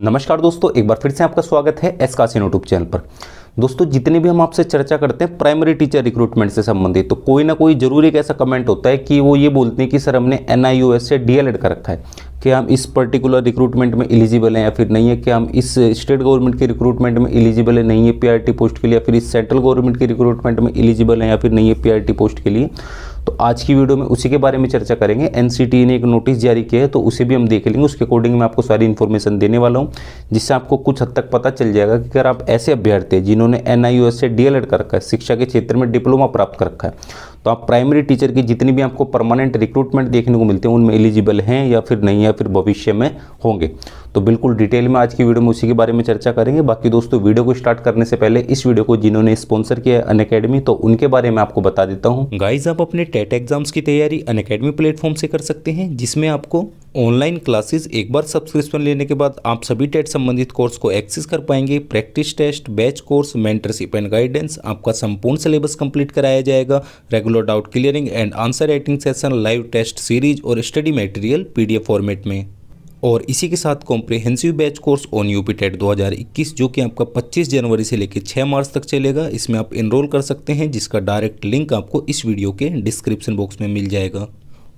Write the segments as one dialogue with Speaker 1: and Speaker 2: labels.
Speaker 1: नमस्कार दोस्तों, एक बार फिर से आपका स्वागत है एस कासिन यूट्यूब चैनल पर। दोस्तों, जितने भी हम आपसे चर्चा करते हैं प्राइमरी टीचर रिक्रूटमेंट से संबंधित, तो कोई ना कोई जरूर एक ऐसा कमेंट होता है कि वो ये बोलते हैं कि सर हमने NIOS से DLED कर रखा है, कि हम इस पर्टिकुलर रिक्रूटमेंट में एलिजिबल हैं या फिर नहीं है, कि हम इस स्टेट गवर्नमेंट के रिक्रूटमेंट में एलिजिबल है नहीं है PRT पोस्ट के लिए, या फिर इस सेंट्रल गवर्नमेंट के रिक्रूटमेंट में एलिजिबल है या फिर नहीं है PRT पोस्ट के लिए। तो आज की वीडियो में उसी के बारे में चर्चा करेंगे। NCT ने एक नोटिस जारी किया है, तो उसे भी हम देख लेंगे। उसके अकॉर्डिंग मैं आपको सारी इन्फॉर्मेशन देने वाला हूं, जिससे आपको कुछ हद तक पता चल जाएगा कि अगर आप ऐसे अभ्यर्थी हैं जिन्होंने NIOS से DLED कर रखा है, शिक्षा के क्षेत्र में डिप्लोमा प्राप्त कर रखा है, तो आप प्राइमरी टीचर की जितनी भी आपको परमानेंट रिक्रूटमेंट देखने को मिलते हैं उनमें एलिजिबल हैं या फिर नहीं, या फिर भविष्य में होंगे। तो बिल्कुल डिटेल में आज की वीडियो में उसी के बारे में चर्चा करेंगे। बाकी दोस्तों, वीडियो को स्टार्ट करने से पहले इस वीडियो को जिन्होंने स्पॉन्सर किया है अनअकैडमी, तो उनके बारे में आपको बता देता हूँ। गाइज, आप अपने टेट एग्जाम्स की तैयारी अनअकैडमी प्लेटफॉर्म से कर सकते हैं, जिसमें आपको ऑनलाइन क्लासेस एक बार सब्सक्रिप्शन लेने के बाद आप सभी टेट संबंधित कोर्स को एक्सेस कर पाएंगे। Practice test, batch course, mentorship and guidance, आपका संपूर्ण सिलेबस कंप्लीट कराया जाएगा। Regular doubt clearing and answer writing session, live test series और स्टडी मटेरियल PDF फॉर्मेट में। और इसी के साथ comprehensive batch course on UP TET 2021, जो कि आपका 25 जनवरी से लेकर 6 मार्च तक चलेगा। इसमें आप इनरोल कर सकते हैं, जिसका डायरेक्ट लिंक आपको इस वीडियो के डिस्क्रिप्शन बॉक्स में मिल जाएगा।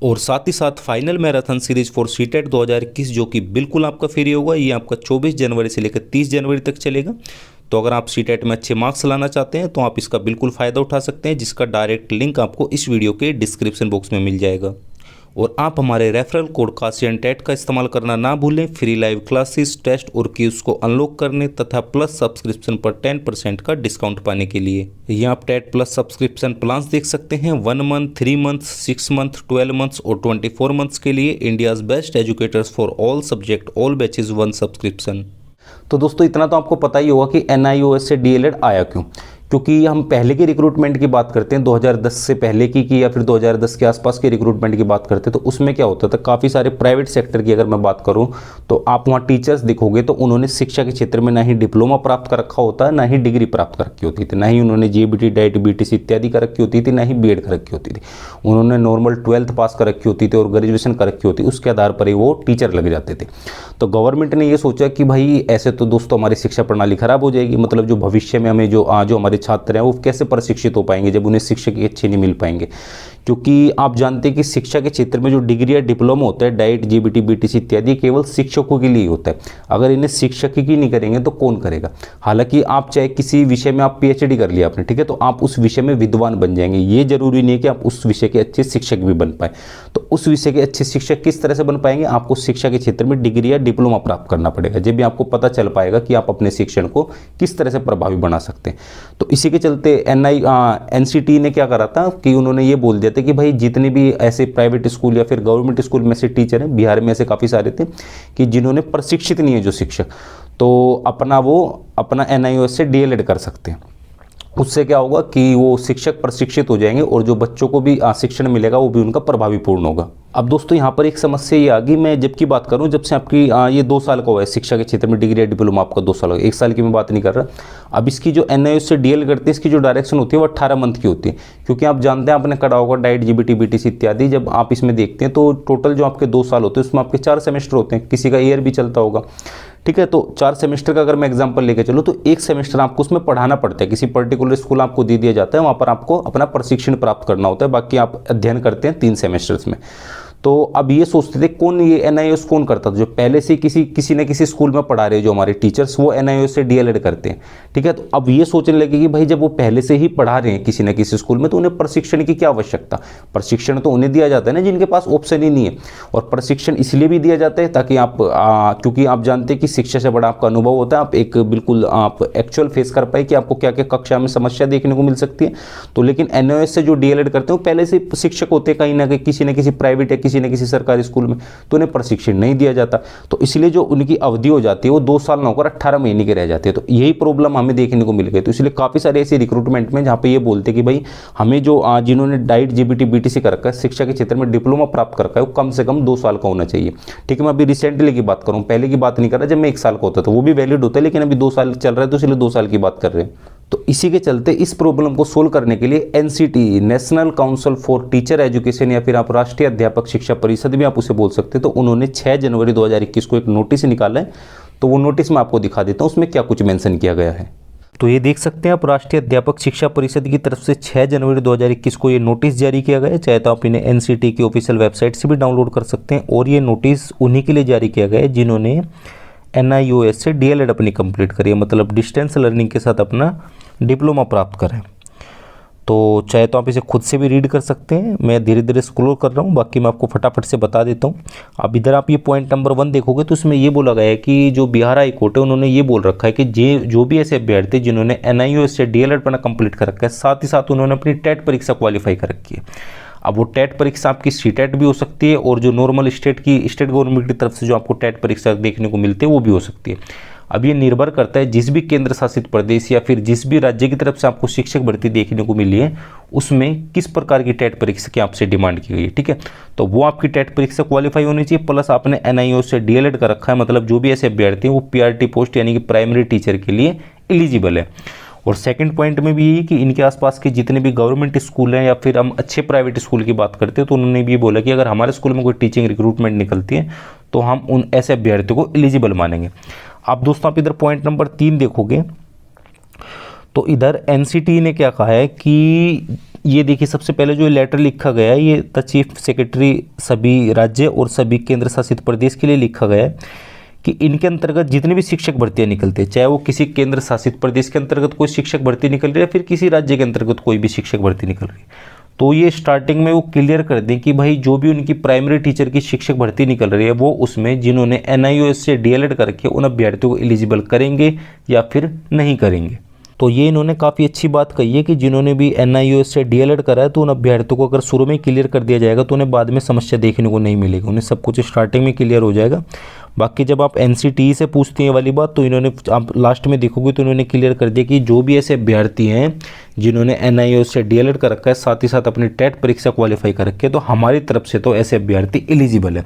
Speaker 1: और साथ ही साथ final marathon series for CTET 2021, जो कि बिल्कुल आपका फ्री होगा, ये आपका 24 जनवरी से लेकर 30 जनवरी तक चलेगा। तो अगर आप सीटेट में अच्छे मार्क्स लाना चाहते हैं तो आप इसका बिल्कुल फ़ायदा उठा सकते हैं, जिसका डायरेक्ट लिंक आपको इस वीडियो के डिस्क्रिप्शन बॉक्स में मिल जाएगा। और आप हमारे रेफरल कोड कासियन टेट का इस्तेमाल करना ना भूलें, फ्री लाइव क्लासेस, टेस्ट और क्यूज को अनलॉक करने तथा प्लस सब्सक्रिप्शन पर 10% का डिस्काउंट पाने के लिए। यहाँ आप टेट प्लस सब्सक्रिप्शन प्लान्स देख सकते हैं, 1 मंथ, 3 मंथ, 6 मंथ, 12 मंथ्स और 24 मंथ्स के लिए। India's best educators for all subject, all batches, 1 subscription. तो दोस्तों, इतना तो आपको पता ही होगा कि NIOS से DLED आया क्यों। क्योंकि हम पहले के रिक्रूटमेंट की बात करते हैं, 2010 से पहले की या फिर 2010 के आसपास के रिक्रूटमेंट की बात करते हैं, तो उसमें क्या होता था, काफ़ी सारे प्राइवेट सेक्टर की अगर मैं बात करूं तो आप वहां टीचर्स दिखोगे तो उन्होंने शिक्षा के क्षेत्र में ना ही डिप्लोमा प्राप्त कर रखा होता है, ना ही डिग्री प्राप्त कर रखी होती थी, ना ही उन्होंने JBT, डाइट, BTC इत्यादि कर रखी होती थी, ना ही BEd कर रखी होती थी। उन्होंने नॉर्मल 12th पास कर रखी होती थी और ग्रेजुएशन कर रखी होती, उसके आधार पर ही वो टीचर लग जाते थे। तो गवर्नमेंट ने ये सोचा कि भाई ऐसे तो दोस्तों हमारी शिक्षा प्रणाली खराब हो जाएगी, मतलब जो भविष्य में हमें जो हमारे छात्र हैं वो कैसे प्रशिक्षित हो पाएंगे जब उन्हें शिक्षक अच्छे नहीं मिल पाएंगे। क्योंकि आप जानते हैं कि शिक्षा के क्षेत्र में जो डिग्री या डिप्लोमा होता है, डाइट, JBT, BTC इत्यादि, केवल शिक्षकों के लिए होता है। अगर इन्हें शिक्षक ही नहीं करेंगे तो कौन करेगा। हालांकि आप चाहे किसी विषय में आप PhD कर लिया आपने, ठीक है, तो आप उस विषय में विद्वान बन जाएंगे, ये जरूरी नहीं है कि आप उस विषय के अच्छे शिक्षक भी बन पाए। तो उस विषय के अच्छे शिक्षक किस तरह से बन पाएंगे, आपको शिक्षा के क्षेत्र में डिग्री या डिप्लोमा प्राप्त करना पड़ेगा, जब भी आपको पता चल पाएगा कि आप अपने शिक्षण को किस तरह से प्रभावी बना सकते हैं। तो इसी के चलते NCT ने क्या करा था कि उन्होंने ये बोल दिया था कि भाई जितने भी ऐसे प्राइवेट स्कूल या फिर गवर्नमेंट स्कूल में से टीचर हैं, बिहार में ऐसे काफ़ी सारे थे कि जिन्होंने प्रशिक्षित नहीं है जो शिक्षक, तो अपना NIOS से DLED कर सकते हैं। उससे क्या होगा कि वो शिक्षक प्रशिक्षित हो जाएंगे और जो बच्चों को भी शिक्षण मिलेगा वो भी उनका प्रभावीपूर्ण होगा। अब दोस्तों, यहाँ पर एक समस्या ये आ गई, मैं जब की बात करूँ, जब से आपकी ये 2 साल का हुआ है शिक्षा के क्षेत्र में डिग्री या डिप्लोमा, आपका 2 साल हो गया, 1 साल की मैं बात नहीं कर रहा। अब इसकी जो NIOS से DLED करते हैं, इसकी जो डायरेक्शन होती है वो 18 मंथ की होती है। क्योंकि आप जानते हैं, आपने करा होगा डाइट, JBT, BTC इत्यादि, जब आप इसमें देखते हैं तो टोटल जो आपके 2 साल होते हैं उसमें आपके 4 सेमेस्टर होते हैं, किसी का ईयर भी चलता होगा, ठीक है। तो 4 सेमेस्टर का अगर मैं एग्जांपल लेके चलूँ तो 1 सेमेस्टर आपको उसमें पढ़ाना पड़ता है, किसी पर्टिकुलर स्कूल आपको दे दिया जाता है, वहाँ पर आपको अपना प्रशिक्षण प्राप्त करना होता है, बाकी आप अध्ययन करते हैं 3 सेमेस्टर्स में। तो अब ये सोचते थे कौन ये NIOS कौन करता था, जो पहले से किसी न किसी स्कूल में पढ़ा रहे जो हमारे टीचर्स, वो NIOS से DLED करते हैं, ठीक है। तो अब ये सोचने लगे कि भाई जब वो पहले से ही पढ़ा रहे हैं किसी न किसी स्कूल में, तो उन्हें प्रशिक्षण की क्या आवश्यकता। प्रशिक्षण तो उन्हें दिया जाता है ना जिनके पास ऑप्शन ही नहीं है। और प्रशिक्षण इसलिए भी दिया जाता है ताकि आप क्योंकि आप जानते हैं कि शिक्षा से बड़ा आपका अनुभव होता है, आप एक बिल्कुल आप एक्चुअल फेस कर पाए कि आपको क्या क्या कक्षा में समस्या देखने को मिल सकती है। तो लेकिन NIOS से जो DLED करते हैं वो पहले से शिक्षक होते हैं कहीं ना कहीं, किसी न किसी प्राइवेट या किसी न किसी सरकारी स्कूल में, तो उन्हें प्रशिक्षण नहीं दिया जाता। तो इसलिए जो उनकी अवधि हो जाती है वो 2 साल ना होकर 18 महीने के रह जाते हैं। तो यही प्रॉब्लम हमें देखने को मिल गई। तो इसलिए काफ़ी सारे ऐसे रिक्रूटमेंट में जहाँ पे ये बोलते हैं कि भाई हमें जो जिन्होंने डाइट, JBT, BTC कर रखा है, शिक्षा के क्षेत्र में डिप्लोमा प्राप्त कर रखा है, वो कम से कम 2 साल का होना चाहिए, ठीक है। मैं अभी रिसेंटली की बात करूँ, पहले की बात नहीं कर रहा, जब मैं 1 साल का होता था वो भी वैलिड होता है, लेकिन अभी 2 साल चल रहा है तो इसलिए 2 साल की बात कर रहे हैं। तो इसी के चलते इस प्रॉब्लम को सोल्व करने के लिए NCT, national council for teacher education, या फिर आप राष्ट्रीय अध्यापक शिक्षा परिषद भी आप उसे बोल सकते हैं, तो उन्होंने 6 जनवरी 2021 को एक नोटिस निकाला है। तो वो नोटिस मैं आपको दिखा देता हूँ उसमें क्या कुछ मेंशन किया गया है। तो ये देख सकते हैं आप, राष्ट्रीय अध्यापक शिक्षा परिषद की तरफ से 6 जनवरी 2021 को ये नोटिस जारी किया गया है। चाहे तो आप इन्हें एनसीटी की ऑफिशियल वेबसाइट से भी डाउनलोड कर सकते हैं। और ये नोटिस उन्हीं के लिए जारी किया गया है जिन्होंने NIOS से DLED अपनी कंप्लीट करी है, मतलब डिस्टेंस लर्निंग के साथ अपना डिप्लोमा प्राप्त करें। तो चाहे तो आप इसे खुद से भी रीड कर सकते हैं, मैं धीरे धीरे स्क्रॉल कर रहा हूँ, बाकी मैं आपको फटाफट से बता देता हूँ। अब इधर आप ये पॉइंट नंबर 1 देखोगे तो इसमें ये बोला गया है कि जो बिहार हाई कोर्ट है उन्होंने ये बोल रखा है कि जो भी ऐसे अभ्यर्थी जिन्होंने NIOS से DLED अपना कंप्लीट कर रखा है, साथ ही साथ उन्होंने अपनी टेट परीक्षा क्वालिफाई कर रखी है। अब वो टेट परीक्षा आपकी CTET भी हो सकती है, और जो नॉर्मल स्टेट गवर्नमेंट की तरफ से जो आपको टेट परीक्षा देखने को मिलती है वो भी हो सकती है। अब ये निर्भर करता है जिस भी केंद्र शासित प्रदेश या फिर जिस भी राज्य की तरफ से आपको शिक्षक भर्ती देखने को मिली है उसमें किस प्रकार की टेट परीक्षा की आपसे डिमांड की गई है। ठीक है, तो वो आपकी टेट परीक्षा क्वालिफाई होनी चाहिए, प्लस आपने NIOS से DLED कर रखा है, मतलब जो भी ऐसे अभ्यर्थी हैं वो PRT पोस्ट यानी कि प्राइमरी टीचर के लिए एलिजिबल है। और सेकंड पॉइंट में भी यही कि इनके आसपास के जितने भी गवर्नमेंट स्कूल हैं या फिर हम अच्छे प्राइवेट स्कूल की बात करते हैं तो उन्होंने भी बोला कि अगर हमारे स्कूल में कोई टीचिंग रिक्रूटमेंट निकलती है तो हम उन ऐसे अभ्यर्थियों को एलिजिबल मानेंगे। अब दोस्तों आप इधर पॉइंट नंबर 3 देखोगे तो इधर NCT ने क्या कहा है कि ये देखिए, सबसे पहले जो लेटर लिखा गया है ये द चीफ सेक्रेटरी सभी राज्य और सभी केंद्र शासित प्रदेश के लिए लिखा गया है कि इनके अंतर्गत जितनी भी शिक्षक भर्तियां निकलती है, चाहे वो किसी केंद्र शासित प्रदेश के अंतर्गत कोई शिक्षक भर्ती निकल रही है या फिर किसी राज्य के अंतर्गत कोई भी शिक्षक भर्ती निकल रही है, तो ये स्टार्टिंग में वो क्लियर कर दें कि भाई जो भी उनकी प्राइमरी टीचर की शिक्षक भर्ती निकल रही है वो उसमें जिन्होंने NIOS से DLED करके उन अभ्यर्थियों को एलिजिबल करेंगे या फिर नहीं करेंगे। तो ये इन्होंने काफ़ी अच्छी बात कही है कि जिन्होंने भी NIOS से DLED करा है तो उन अभ्यर्थियों को अगर शुरू में क्लियर कर दिया जाएगा तो उन्हें बाद में समस्या देखने को नहीं मिलेगी, उन्हें सब कुछ स्टार्टिंग में क्लियर हो जाएगा। बाकी जब आप NCT से पूछते हैं वाली बात तो इन्होंने, आप लास्ट में देखोगे तो इन्होंने क्लियर कर दिया कि जो भी ऐसे अभ्यर्थी हैं जिन्होंने NIOS से DLED कर रखा है, साथ ही साथ अपनी टेट परीक्षा क्वालिफाई कर रखी है, तो हमारी तरफ से तो ऐसे अभ्यर्थी एलिजिबल है।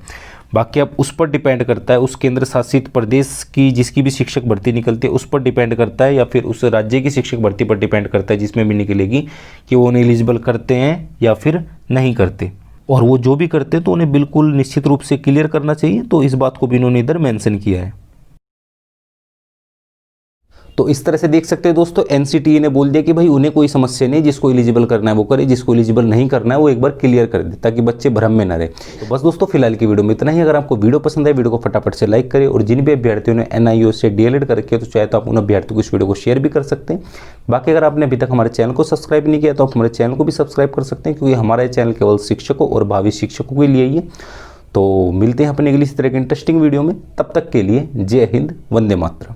Speaker 1: बाकी अब उस पर डिपेंड करता है, उस केंद्र शासित प्रदेश की जिसकी भी शिक्षक भर्ती निकलती है उस पर डिपेंड करता है, या फिर उस राज्य की शिक्षक भर्ती पर डिपेंड करता है जिसमें भी निकलेगी कि वो उन्हें एलिजिबल करते हैं या फिर नहीं करते। और वो जो भी करते हैं तो उन्हें बिल्कुल निश्चित रूप से क्लियर करना चाहिए, तो इस बात को भी इन्होंने इधर मेंशन किया है। तो इस तरह से देख सकते हैं दोस्तों, NCT ने बोल दिया कि भाई उन्हें कोई समस्या नहीं, जिसको एलिजिबल करना है वो करे, जिसको एलिजिबल नहीं करना है वो एक बार क्लियर कर दे ताकि बच्चे भ्रम में ना रहे। तो बस दोस्तों फिलहाल की वीडियो में इतना ही। अगर आपको वीडियो पसंद आए वीडियो को फटाफट से लाइक करें, और जिन भी अभ्यर्थियों ने NIOS से DLED कर रखी है तो चाहे तो आप उन अभ्यर्थियों को इस वीडियो को शेयर भी कर सकते हैं। बाकी अगर आपने अभी तक हमारे चैनल को सब्सक्राइब नहीं किया तो आप हमारे चैनल को भी सब्सक्राइब कर सकते हैं, क्योंकि हमारा चैनल केवल शिक्षकों और भावी शिक्षकों के लिए ही है। तो मिलते हैं अपने अगली इस तरह की इंटरेस्टिंग वीडियो में, तब तक के लिए जय हिंद, वंदे मातरम।